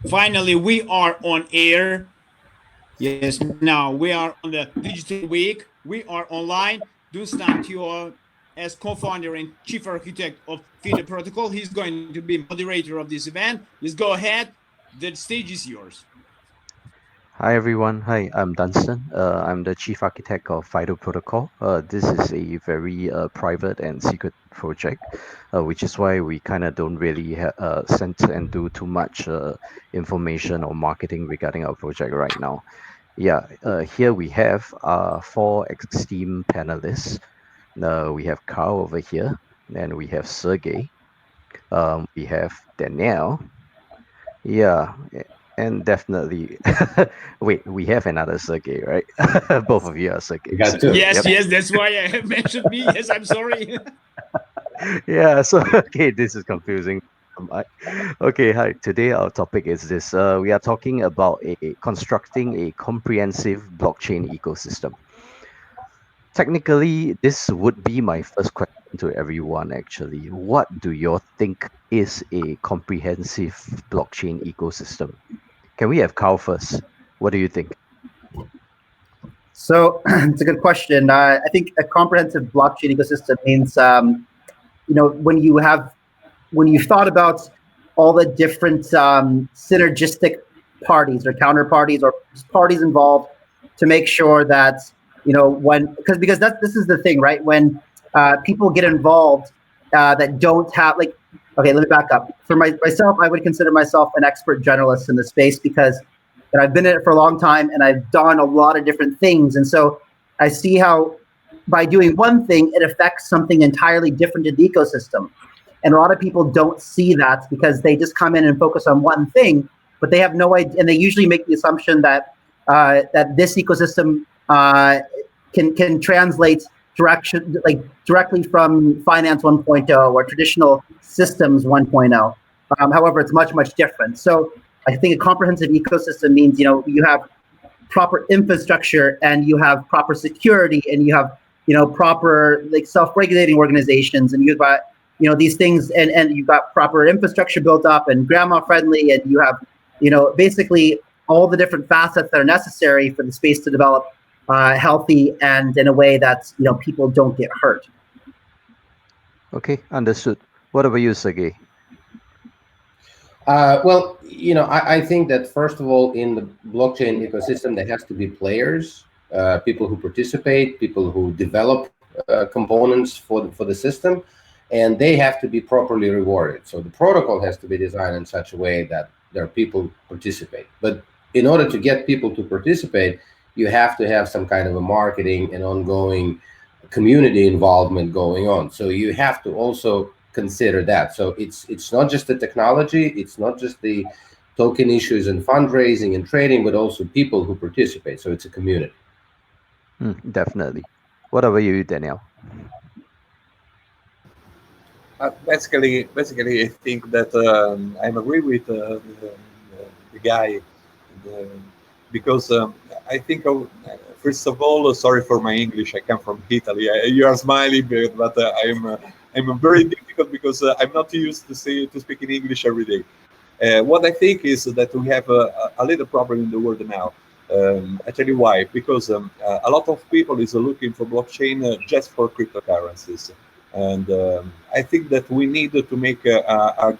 Finally, we are on air. Yes, now we are on the digital week. We are online. Dunstan Tio, as co-founder and chief architect of FIDE Protocol, he's going to be moderator of this event. Let's go ahead. The stage is yours. Hi everyone. Hi, I'm Dunstan. I'm the chief architect of FIDO Protocol. This is a very private and secret project, which is why we kind of don't really send and do too much information or marketing regarding our project right now. Yeah, here we have four esteemed panelists. We have Carl over here, and we have Sergey. We have Danielle. Yeah, and definitely. Wait, we have another Sergey, right? Both of you are We got Sergeys. two. Yes, Yep. yes, that's why I have mentioned me. Yes, I'm sorry. Yeah. So okay, this is confusing. Okay. Hi. Today our topic is this. We are talking about constructing a comprehensive blockchain ecosystem. Technically, this would be my first question to everyone. Actually, what do you think is a comprehensive blockchain ecosystem? Can we have Carl first? What do you think? So it's a good question. I think a comprehensive blockchain ecosystem means, when you've thought about all the different synergistic parties or counterparties or parties involved to make sure that when because this is the thing, right? When people get involved that don't have like, okay, let me back up. For myself, I would consider myself an expert generalist in the space because I've been in it for a long time and I've done a lot of different things, and so I see how by doing one thing it affects something entirely different in the ecosystem. And a lot of people don't see that because they just come in and focus on one thing, but they have no idea, and they usually make the assumption that that this ecosystem can translate directly from Finance 1.0 or traditional systems 1.0. However, it's much different. So I think a comprehensive ecosystem means you have proper infrastructure and you have proper security and you have proper like self-regulating organizations, and you've got these things, and you've got proper infrastructure built up and grandma friendly, and you have basically all the different facets that are necessary for the space to develop healthy and in a way that people don't get hurt. Okay, understood. What about you, Sergey? Well, I think that first of all, in the blockchain ecosystem, there has to be players, people who participate, people who develop components for the system, and they have to be properly rewarded. So the protocol has to be designed in such a way that there are people participate. But in order to get people to participate, you have to have some kind of a marketing and ongoing community involvement going on. So you have to also consider that. So it's not just the technology, it's not just the token issues and fundraising and trading, but also people who participate. So it's a community. Definitely. What about you, Danielle? Basically, I think that I agree with the guy, the, because I think first of all, sorry for my English. I come from Italy. You are smiling, but I'm very difficult because I'm not used to speak in English every day. What I think is that we have a little problem in the world now. I tell you why. Because a lot of people is looking for blockchain just for cryptocurrencies, and I think that we need to make a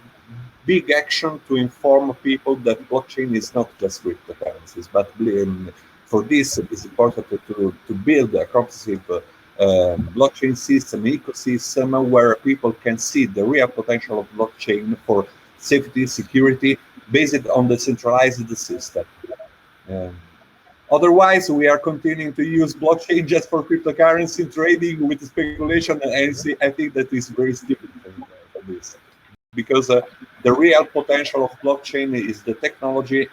big action to inform people that blockchain is not just cryptocurrencies, but for this it's important to build a comprehensive blockchain system, ecosystem where people can see the real potential of blockchain for safety, security, based on the centralized system. Um, Otherwise, we are continuing to use blockchain just for cryptocurrency trading with speculation, and I think that is very stupid for this. Because the real potential of blockchain is the technology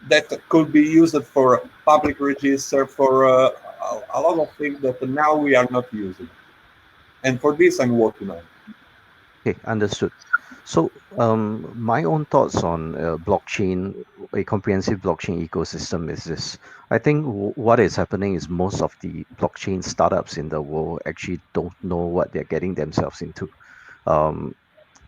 that could be used for public register, for a lot of things that now we are not using. And for this, I'm working on. Okay, understood. So, my own thoughts on blockchain, a comprehensive blockchain ecosystem is this. I think what is happening is most of the blockchain startups in the world actually don't know what they're getting themselves into. Um,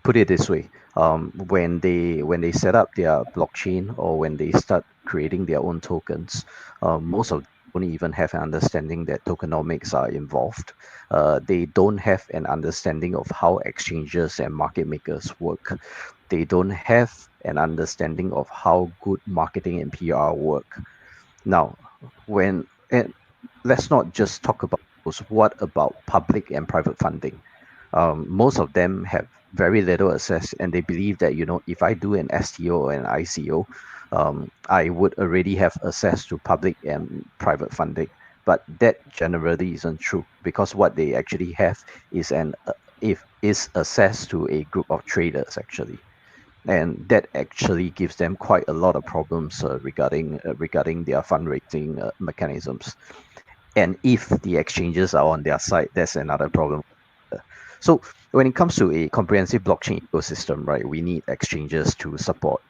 put it this way: when they set up their blockchain or when they start creating their own tokens, most of them don't even have an understanding that tokenomics are involved. They don't have an understanding of how exchanges and market makers work. They don't have an understanding of how good marketing and PR work. Now, and let's not just talk about those. What about public and private funding? Most of them have very little access, and they believe that if I do an STO or an ICO, I would already have access to public and private funding. But that generally isn't true, because what they actually have is is access to a group of traders actually, and that actually gives them quite a lot of problems regarding their fundraising mechanisms. And if the exchanges are on their side, that's another problem. So when it comes to a comprehensive blockchain ecosystem, right, we need exchanges to support,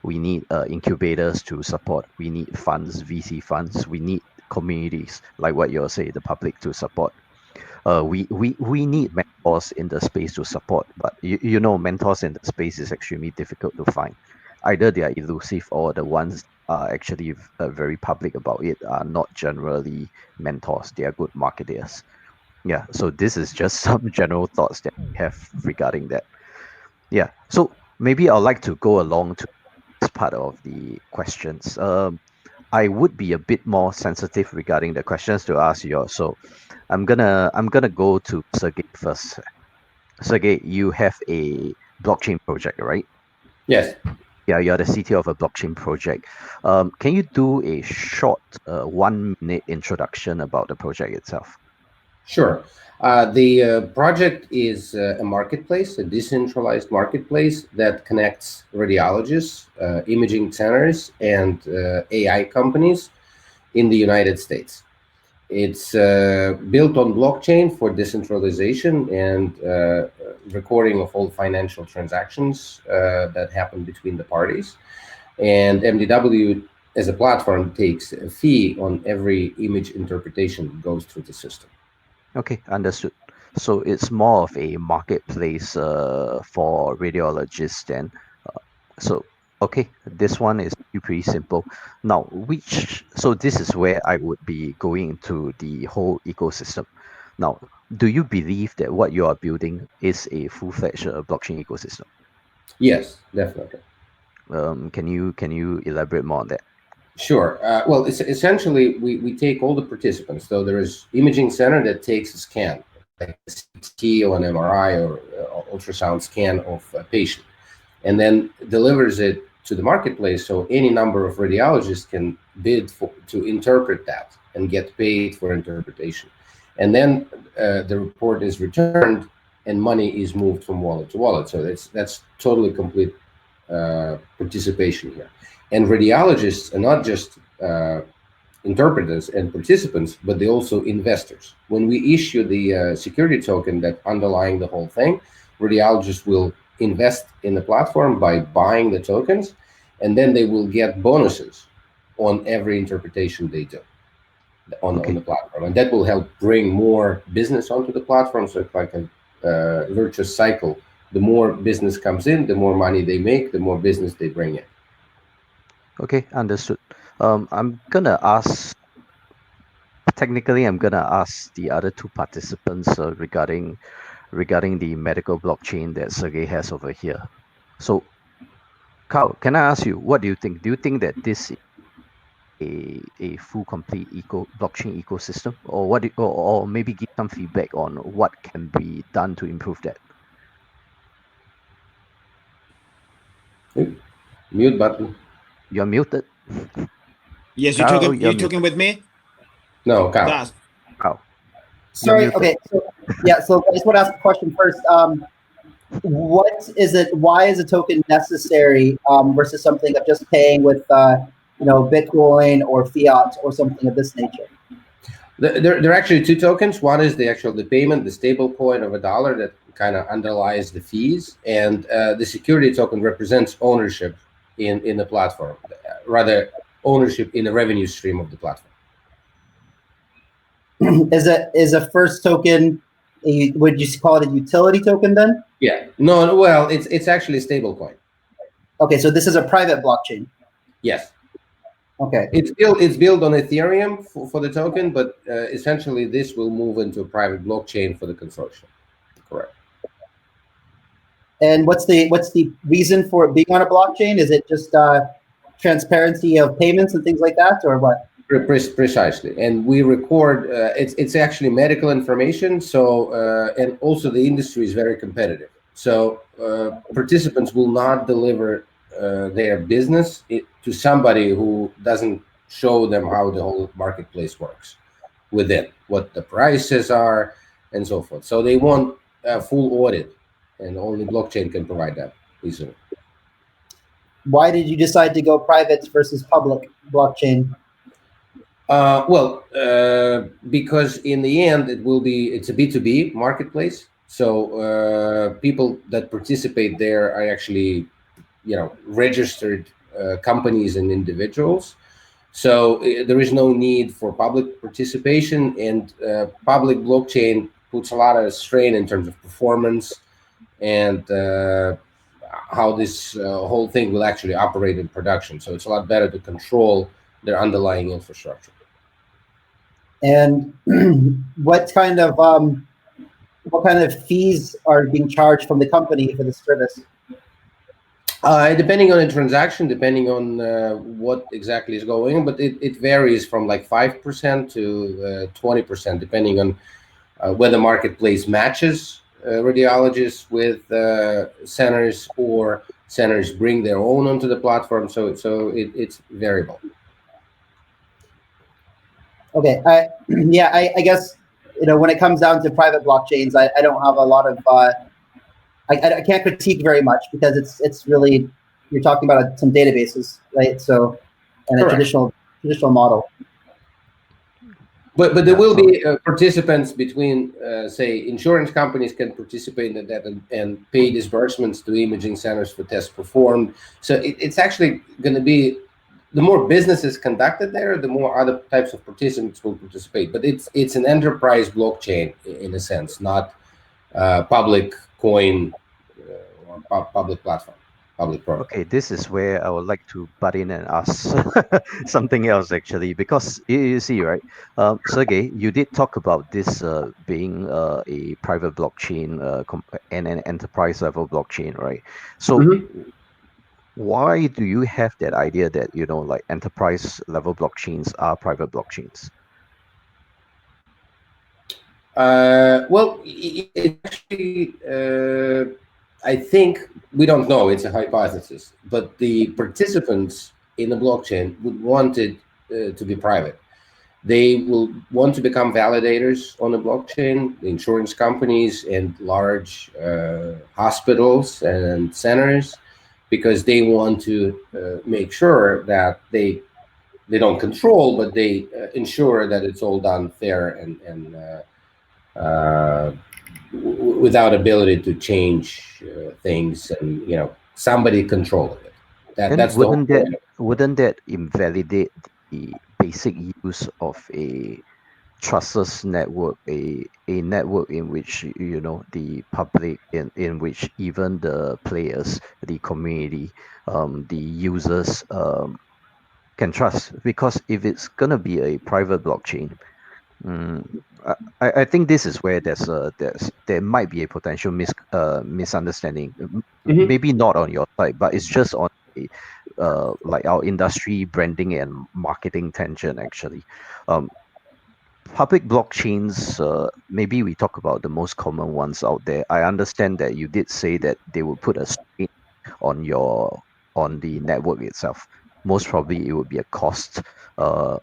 we need incubators to support, we need funds, VC funds, we need communities like what you're saying, the public to support. We need mentors in the space to support, but mentors in the space is extremely difficult to find. Either they are elusive, or the ones are actually very public about it are not generally mentors. They are good marketers. Yeah, so this is just some general thoughts that I have regarding that. Yeah, so maybe I'd like to go along to this part of the questions. I would be a bit more sensitive regarding the questions to ask you all. So I'm gonna go to Sergey first. Sergey, you have a blockchain project, right? Yes. Yeah, you're the CTO of a blockchain project. Can you do a short 1-minute introduction about the project itself? Sure. The project is a marketplace, a decentralized marketplace that connects radiologists, imaging centers, and AI companies in the United States. It's built on blockchain for decentralization and recording of all financial transactions that happen between the parties. And MDW, as a platform, takes a fee on every image interpretation that goes through the system. Okay, understood. So it's more of a marketplace for radiologists then. So okay, this one is pretty simple. Now, so this is where I would be going into the whole ecosystem. Now, do you believe that what you are building is a full-fledged blockchain ecosystem? Yes, definitely. Can you elaborate more on that? Sure. Well, it's essentially, we take all the participants. So there is imaging center that takes a scan, like a CT or an MRI or ultrasound scan of a patient, and then delivers it to the marketplace. So any number of radiologists can bid to interpret that and get paid for interpretation. And then the report is returned and money is moved from wallet to wallet. So that's totally complete participation here. And radiologists are not just interpreters and participants, but they also investors. When we issue the security token that underlying the whole thing, radiologists will invest in the platform by buying the tokens, and then they will get bonuses on every interpretation they do on the platform. And that will help bring more business onto the platform. So it's like a virtuous cycle. The more business comes in, the more money they make, the more business they bring in. Okay, understood. I'm gonna ask the other two participants regarding the medical blockchain that Sergey has over here. So, Carl, can I ask you, what do you think? Do you think that this is a full complete blockchain ecosystem, or or maybe give some feedback on what can be done to improve that? Mute button. You're muted. Yes, Carl, you're talking with me? No, Kyle. Das. Carl. Sorry. muted. Okay. So I just want to ask a question first. What is it? Why is a token necessary versus something of just paying with Bitcoin or fiat or something of this nature? There are actually two tokens. One is the payment, the stable coin of $1 that kind of underlies the fees, and the security token represents ownership in the platform, rather ownership in the revenue stream of the platform. Is a first token would you call it a utility token then? Yeah. No. Well, it's actually a stable coin. Okay, so this is a private blockchain. Yes. Okay. It's built on Ethereum for the token, but essentially this will move into a private blockchain for the consortium. Correct. And what's the reason for it being on a blockchain? Is it just transparency of payments and things like that, or what? Precisely, and we record. It's actually medical information. So and also the industry is very competitive. So participants will not deliver their business to somebody who doesn't show them how the whole marketplace works within, what the prices are, and so forth. So they want a full audit, and only blockchain can provide that easily. Why did you decide to go private versus public blockchain? Because in the end, it's a B2B marketplace. So people that participate there are actually, registered companies and individuals. So there is no need for public participation, and public blockchain puts a lot of strain in terms of performance and how this whole thing will actually operate in production. So it's a lot better to control their underlying infrastructure. And what kind of fees are being charged from the company for this service? Depending on the transaction, depending on what exactly is going on, but it varies from like 5% to 20%, depending on whether marketplace matches radiologists with centers, or centers bring their own onto the platform. So it's variable. Okay, I guess when it comes down to private blockchains, I don't have a lot of I can't critique very much, because it's really, you're talking about some databases, right? So, and Correct. a traditional model. But there will be participants between, say, insurance companies can participate in that and pay disbursements to imaging centers for tests performed. So it's actually going to be, the more business is conducted there, the more other types of participants will participate. But it's an enterprise blockchain in a sense, not public coin or public platform, public protocol. Okay, this is where I would like to butt in and ask something else, actually, because you see, right, Sergey, you did talk about this being a private blockchain and an enterprise level blockchain, right? So why do you have that idea that, like enterprise level blockchains are private blockchains? Well, it actually, I think, we don't know, it's a hypothesis, but the participants in the blockchain would want it to be private. They will want to become validators on the blockchain, the insurance companies and large hospitals and centers, because they want to make sure that they don't control, but they ensure that it's all done fair and without ability to change things, and somebody controlling it. That's wouldn't that invalidate the basic use of a trustless network, a network in which the public, in which even the players, the community, the users can trust? Because if it's gonna be a private blockchain, I think this is where there might be a potential misunderstanding. Maybe not on your side, but it's just on like our industry branding and marketing tangent, actually. Public blockchains, maybe we talk about the most common ones out there. I understand that you did say that they will put a strain on the network itself. Most probably it would be a cost,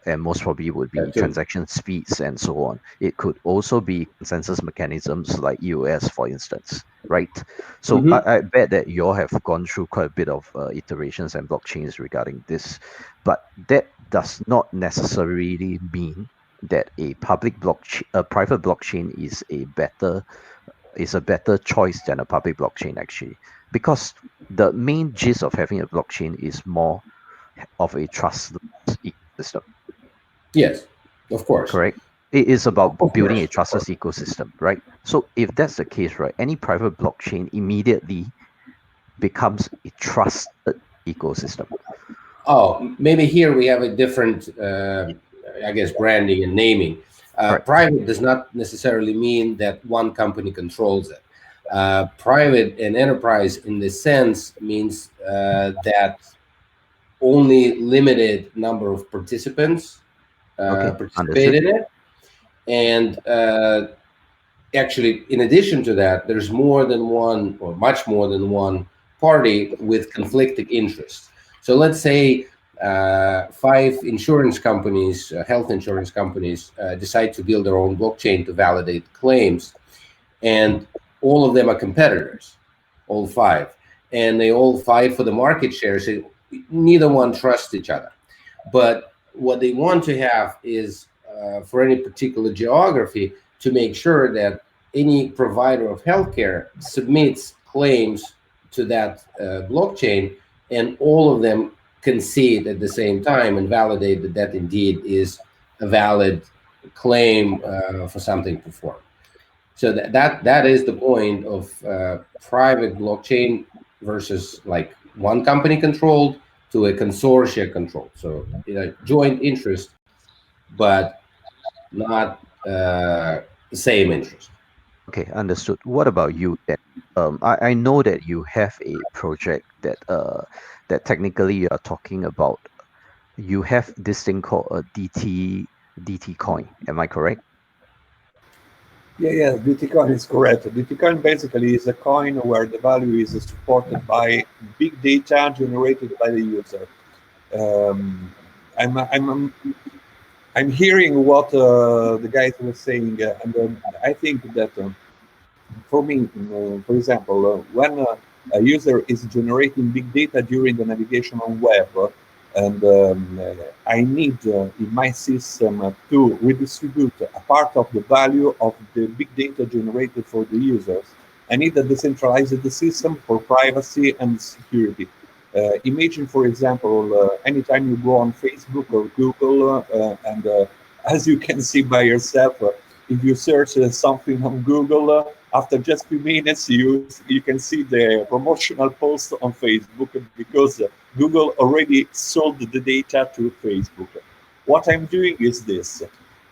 and most probably it would be transaction speeds and so on. It could also be consensus mechanisms like EOS, for instance, right? So I bet that you all have gone through quite a bit of iterations and blockchains regarding this, but that does not necessarily mean that a private blockchain is a better choice than a public blockchain, actually, because the main gist of having a blockchain is more of a trustless ecosystem. Yes, of course. Correct. It is about building a trustless ecosystem, right? So if that's the case, right, any private blockchain immediately becomes a trusted ecosystem. Oh, maybe here we have a different, I guess, branding and naming. Right. Private does not necessarily mean that one company controls it. Private and enterprise, in this sense, means that only limited number of participants participate in it, and actually, in addition to that, there's more than one, or much more than one party with conflicting interests. So let's say 5 insurance companies, health insurance companies, decide to build their own blockchain to validate claims, and all of them are competitors, all 5, and they all fight for the market share. So neither one trusts each other. But what they want to have is, for any particular geography, to make sure that any provider of healthcare submits claims to that blockchain, and all of them concede at the same time and validate that that indeed is a valid claim for something performed. So that is the point of private blockchain versus like one company controlled to a consortia controlled. So joint interest, but not the same interest. Okay, understood. What about you then? I know that you have a project that technically you are talking about. You have this thing called a DT coin. Am I correct? Yeah, DT coin is correct. DT coin basically is a coin where the value is supported by big data generated by the user. I'm hearing what the guys were saying, and I think that for me, for example, when a user is generating big data during the navigation on web, and I need in my system to redistribute a part of the value of the big data generated for the users, I need a decentralized system for privacy and security. Imagine, for example, anytime you go on Facebook or Google, and as you can see by yourself, if you search something on Google, after just a few minutes, you can see the promotional post on Facebook, because Google already sold the data to Facebook. What I'm doing is this.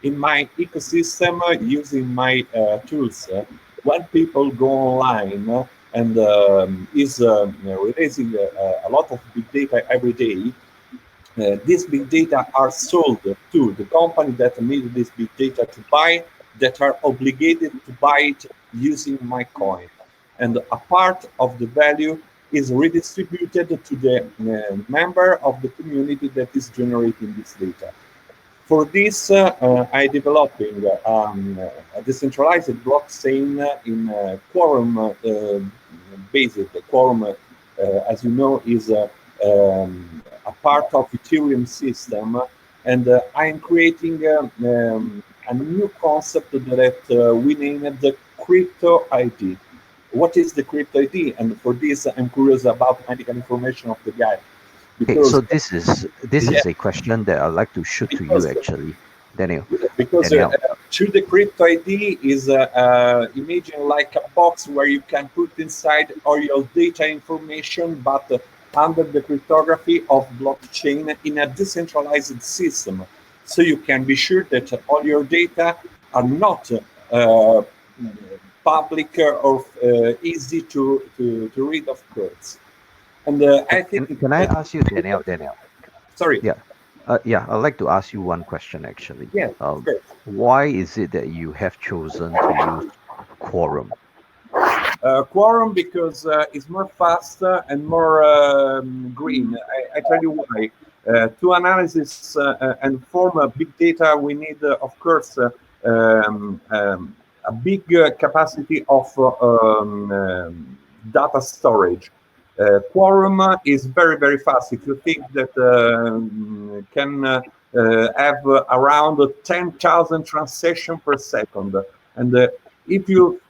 In my ecosystem, using my tools, when people go online and is releasing a lot of big data every day, these big data are sold to the company that need this big data to buy, that are obligated to buy it using my coin. And a part of the value is redistributed to the member of the community that is generating this data. For this, I'm developing a decentralized blockchain in Quorum based. Quorum, as you know, is a part of Ethereum system, and I'm creating a new concept that we named the crypto ID. What is the crypto ID? And for this, I'm curious about medical information of the guy. Okay, so this is a question that I'd like to shoot to you actually, Daniel. Because through the crypto ID is imagine like a box where you can put inside all your data information, but under the cryptography of blockchain in a decentralized system. So you can be sure that all your data are not public or easy to read, of course. And I think. Can I ask you, Daniel? Sorry. Yeah. I'd like to ask you one question actually. Yeah. Why is it that you have chosen to use Quorum? Quorum because it's more fast and more green. I tell you why. To analysis and form big data, we need, of course, a big capacity of data storage. Quorum is very, very fast. If you think that can have around 10,000 transactions per second, and if you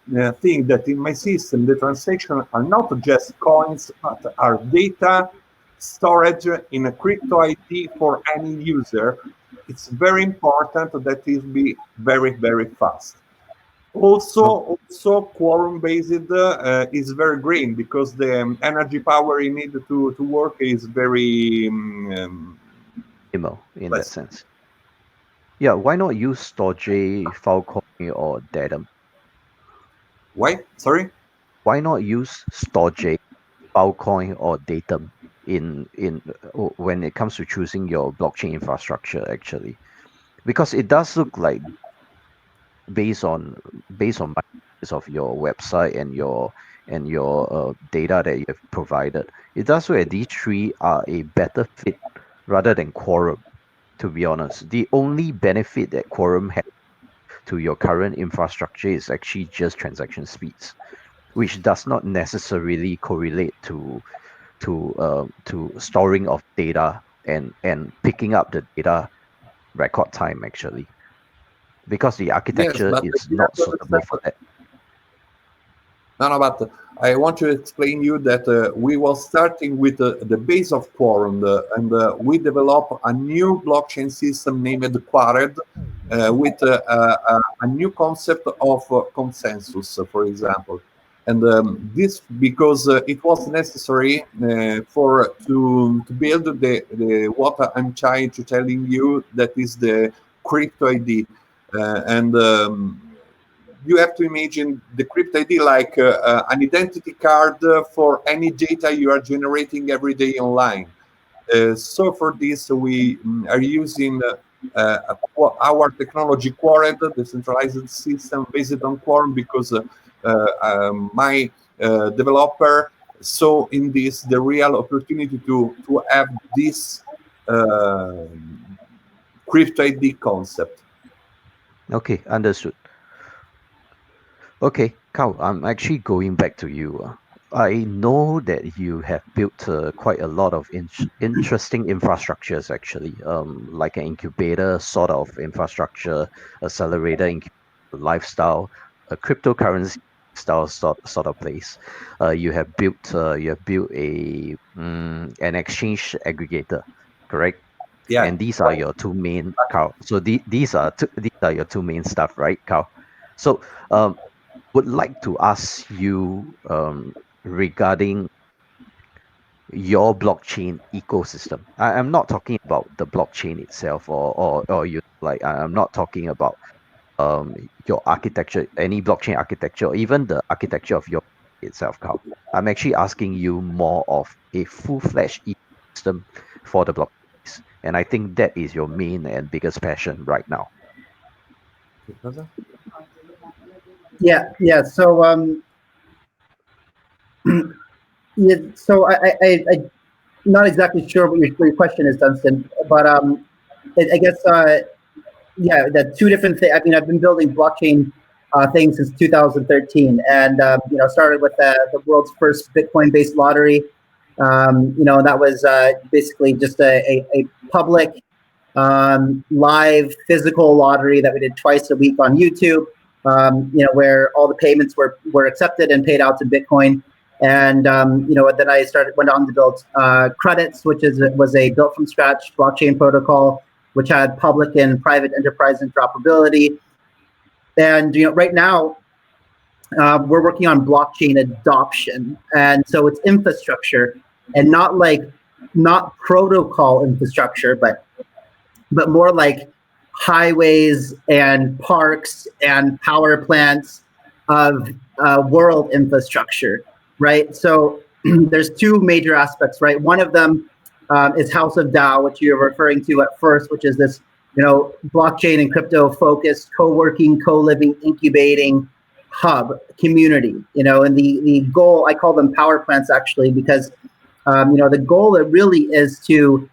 think that in my system the transactions are not just coins but are data storage in a crypto ID for any user, it's very important that it be very, very fast. Also, quorum based is very green because the energy power you need to work is very Minimal in that less. sense. Yeah, why not use Storj, Filecoin, or Datum? Why? Sorry. Why not use Storj, Filecoin, or Datum in when it comes to choosing your blockchain infrastructure? Actually, because it does look like based on of your website and your data that you have provided, it does look like these three are a better fit rather than Quorum. To be honest, the only benefit that Quorum has to your current infrastructure is actually just transaction speeds, which does not necessarily correlate to storing of data and picking up the data record time actually, because the architecture but is you not have to suitable understand for that. No, but I want to explain you that we were starting with the base of Quorum, and we developed a new blockchain system named Quared with a new concept of consensus, for example. And this because it was necessary to build the what I'm trying to telling you, that is the crypto ID, and you have to imagine the crypto ID like an identity card for any data you are generating every day online. So for this, we are using our technology Quared, the decentralized system based on Quorum, because my developer saw in this the real opportunity to have this crypto ID concept. Okay, understood. Okay, Carl, I'm actually going back to you. I know that you have built quite a lot of interesting infrastructures, actually, like an incubator sort of infrastructure, accelerator, lifestyle, a cryptocurrency style sort of place. You have built a an exchange aggregator, correct? Yeah. And these are your two main, Carl. So these are your two main stuff, right, Carl? So would like to ask you regarding your blockchain ecosystem. I'm not talking about the blockchain itself, or you like. I'm not talking about your architecture, any blockchain architecture, or even the architecture of your itself, Carl. I'm actually asking you more of a full-fledged ecosystem for the blockchains, and I think that is your main and biggest passion right now. Yeah. So yeah, so I not exactly sure what your question is, Dunstan, but I guess yeah, the two different things. I mean, I've been building blockchain things since 2013, and started with the world's first Bitcoin-based lottery. That was basically just a public live physical lottery that we did twice a week on YouTube. Where all the payments were accepted and paid out to Bitcoin. And then I went on to build Credits, which was a built from scratch blockchain protocol, which had public and private enterprise interoperability. And right now we're working on blockchain adoption, and so it's infrastructure, and not protocol infrastructure, but more like highways and parks and power plants of world infrastructure, right? So there's two major aspects, right? One of them is House of DAO, which you're referring to at first, which is this, blockchain and crypto focused co-working, co-living, incubating hub community, and the goal, I call them power plants actually, because the goal really is to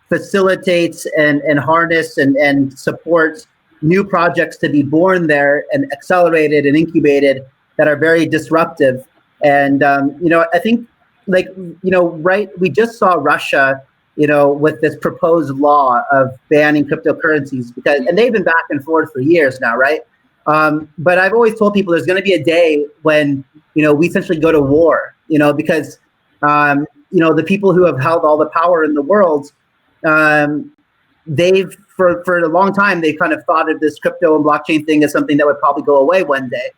facilitates and harness and supports new projects to be born there and accelerated and incubated that are very disruptive. And I think right, we just saw Russia with this proposed law of banning cryptocurrencies, and they've been back and forth for years now, right? But I've always told people there's going to be a day when we essentially go to war, because the people who have held all the power in the world, they've for a long time, they kind of thought of this crypto and blockchain thing as something that would probably go away one day.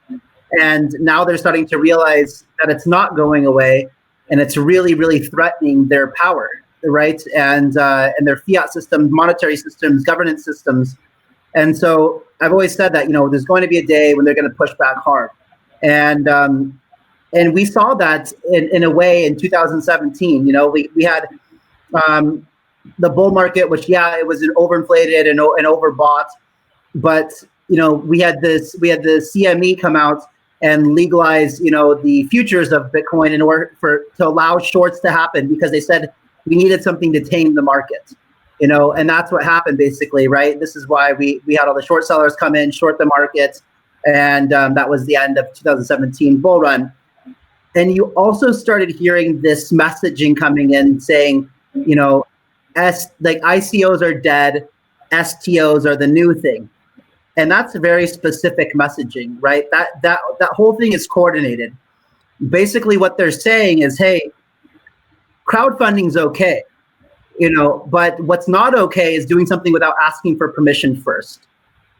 And now they're starting to realize that it's not going away, and it's really, really threatening their power, right? And their fiat systems, monetary systems, governance systems. And so I've always said that, there's going to be a day when they're going to push back hard. And we saw that in a way in 2017. We had the bull market, which it was overinflated and overbought, but we had the CME come out and legalize the futures of Bitcoin in order to allow shorts to happen, because they said we needed something to tame the market, and that's what happened basically, right? This is why we had all the short sellers come in, short the market, and that was the end of 2017 bull run. And you also started hearing this messaging coming in saying, like ICOs are dead, STOs are the new thing. And that's a very specific messaging, right? That whole thing is coordinated. Basically what they're saying is, hey, crowdfunding's okay, but what's not okay is doing something without asking for permission first,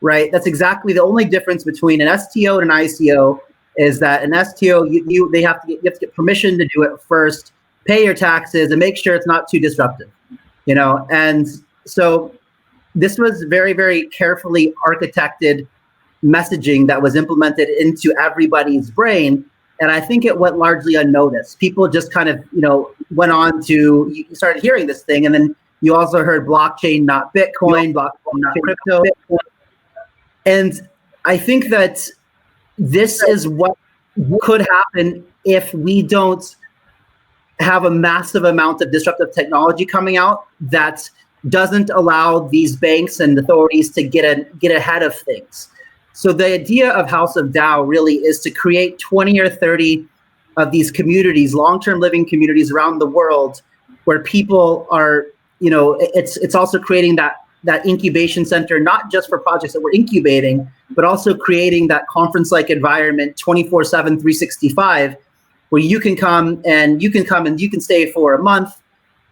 right? That's exactly the only difference between an STO and an ICO, is that an STO, you have to get permission to do it first, pay your taxes, and make sure it's not too disruptive, And so this was very, very carefully architected messaging that was implemented into everybody's brain. And I think it went largely unnoticed. People just kind of, went on to, you started hearing this thing, and then you also heard blockchain, not Bitcoin, blockchain, not crypto. And I think that this is what could happen if we don't have a massive amount of disruptive technology coming out that doesn't allow these banks and authorities to get ahead of things. So the idea of House of DAO really is to create 20 or 30 of these communities, long-term living communities around the world, where people are, it's also creating that incubation center, not just for projects that we're incubating, but also creating that conference-like environment 24/7, 365, where you can come and you can stay for a month,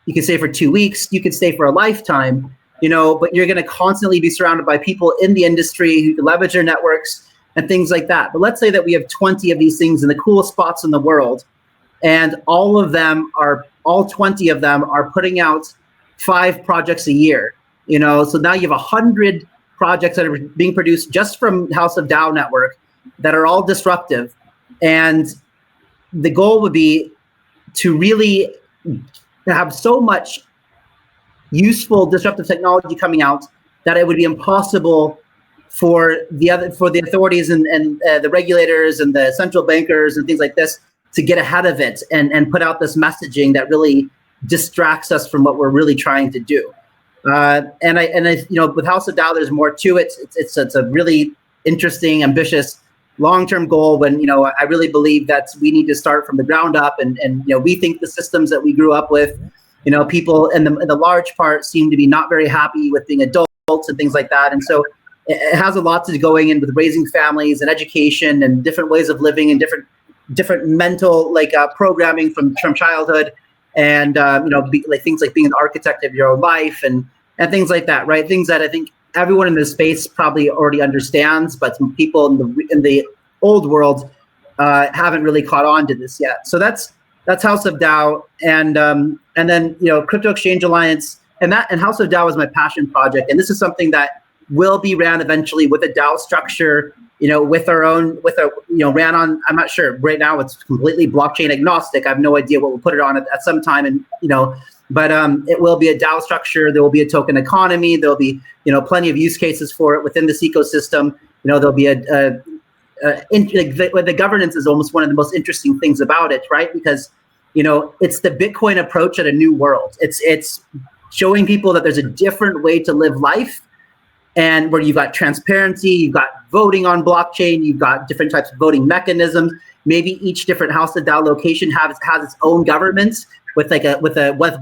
you can stay for 2 weeks, you can stay for a lifetime, but you're going to constantly be surrounded by people in the industry who can leverage their networks and things like that. But let's say that we have 20 of these things in the coolest spots in the world, and all 20 of them are putting out 5 projects a year. So now you have 100 projects that are being produced just from House of DAO network that are all disruptive. And the goal would be to really have so much useful disruptive technology coming out that it would be impossible for the authorities and the regulators and the central bankers and things like this to get ahead of it and put out this messaging that really distracts us from what we're really trying to do. And I with House of DAO, there's more to it. It's a really interesting, ambitious, long-term goal. When I really believe that we need to start from the ground up, and we think the systems that we grew up with, people in the large part seem to be not very happy with being adults and things like that. And so it has a lot to going in with raising families and education and different ways of living and different mental programming from childhood. And things like being an architect of your own life and things like that, right? Things that I think everyone in this space probably already understands, but some people in the old world haven't really caught on to this yet. So that's House of DAO, and then Crypto Exchange Alliance, and House of DAO is my passion project, and this is something that will be ran eventually with a DAO structure. Ran on, I'm not sure. Right now it's completely blockchain agnostic. I have no idea what we'll put it on at some time, and but it will be a DAO structure. There will be a token economy. There'll be, plenty of use cases for it within this ecosystem. There'll be the governance is almost one of the most interesting things about it, right? Because, it's the Bitcoin approach at a new world. It's showing people that there's a different way to live life, and where you've got transparency, you've got voting on blockchain, you've got different types of voting mechanisms. Maybe each different House of DAO location has its own government with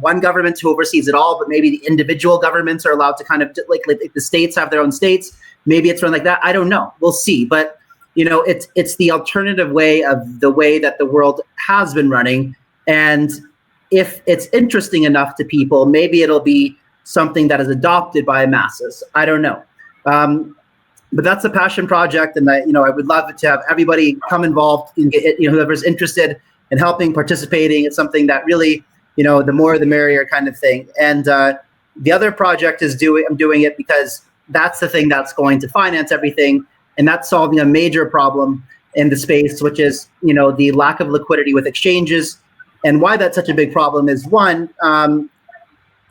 one government who oversees it all, but maybe the individual governments are allowed to kind of like the states have their own states. Maybe it's run like that. I don't know. We'll see. But it's the alternative way of the way that the world has been running. And if it's interesting enough to people, maybe it'll be something that is adopted by masses. I don't know. But that's a passion project, and I would love to have everybody come involved and get, whoever's interested in helping, participating. It's something that really, the more the merrier kind of thing. And the other project I'm doing it because that's the thing that's going to finance everything, and that's solving a major problem in the space, which is, the lack of liquidity with exchanges. And why that's such a big problem is, one,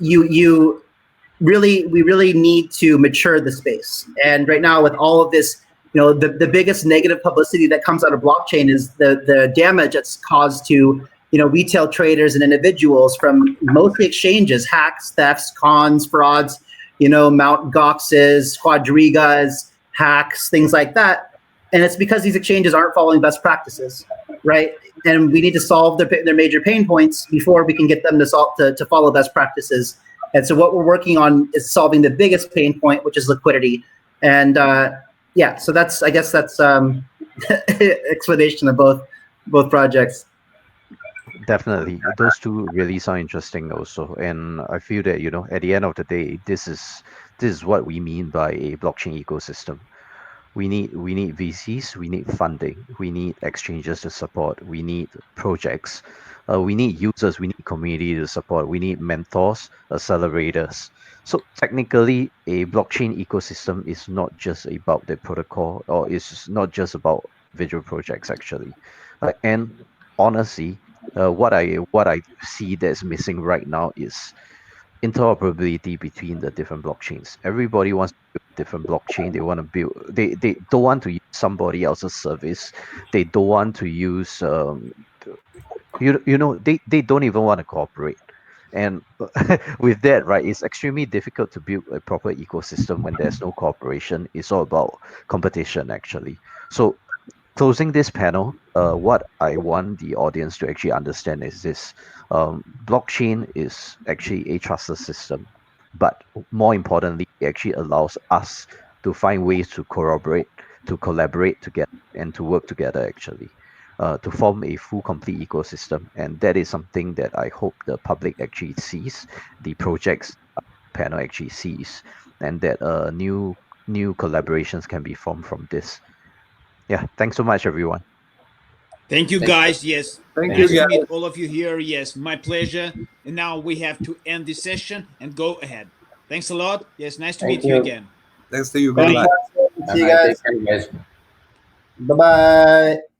we really need to mature the space. And right now, with all of this, the biggest negative publicity that comes out of blockchain is the damage that's caused to, retail traders and individuals from mostly exchanges, hacks, thefts, cons, frauds, Mt. Goxes, Quadrigas, hacks, things like that. And it's because these exchanges aren't following best practices, right? And we need to solve their major pain points before we can get them to follow best practices. And so what we're working on is solving the biggest pain point, which is liquidity. And so I guess that's explanation of both projects. Definitely, those two really sound interesting also, and I feel that at the end of the day, this is what we mean by a blockchain ecosystem. We need VCs, we need funding, we need exchanges to support, we need projects, we need users, we need community to support, we need mentors, accelerators. So technically, a blockchain ecosystem is not just about the protocol, or it's not just about individual projects actually. And honestly, what I see that's missing right now is interoperability between the different blockchains. Everybody wants to build a different blockchain. They want to build. They don't want to use somebody else's service. They don't want to use. They don't even want to cooperate. And with that, right, it's extremely difficult to build a proper ecosystem when there's no cooperation. It's all about competition, actually. So, closing this panel, what I want the audience to actually understand is this. Blockchain is actually a trustless system, but more importantly, it actually allows us to find ways to corroborate, to collaborate together, and to work together actually, to form a full, complete ecosystem. And that is something that I hope the public actually sees, the projects panel actually sees, and that new collaborations can be formed from this. Yeah, thanks so much, everyone. Thank you, guys. Yes. Thank Nice you, to guys. meet all of you here. Yes, my pleasure. And now we have to end this session and go ahead. Thanks a lot. Yes, nice to meet you again. Thanks to you. Bye. Goodbye. See you guys. Take care, guys. Bye-bye.